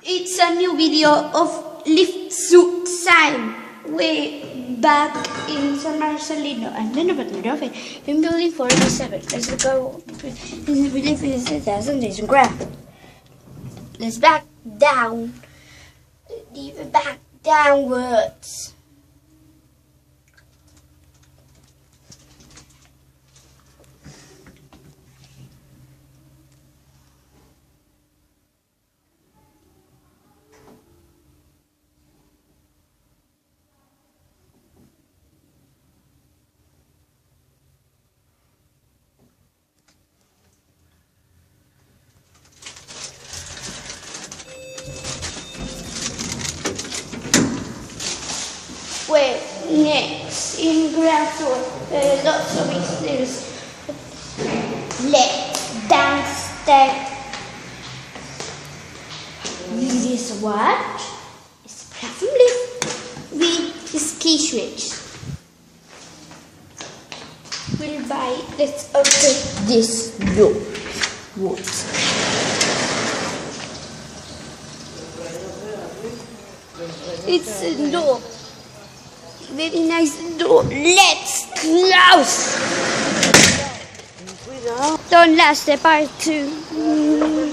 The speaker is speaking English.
It's a new video of lift suit sign. We're back in San Marcelino. And then about the Dolphin in building 47. Let's go between the belief is 1,000 days on ground. Let's back down. Even back downwards. We're next in ground floor. Lots of stairs. Let's downstairs. This watch is platform lift with this key switch. We'll buy. Let's open this door. What? It's a door. Very nice door. Let's close. Don't last the part 2.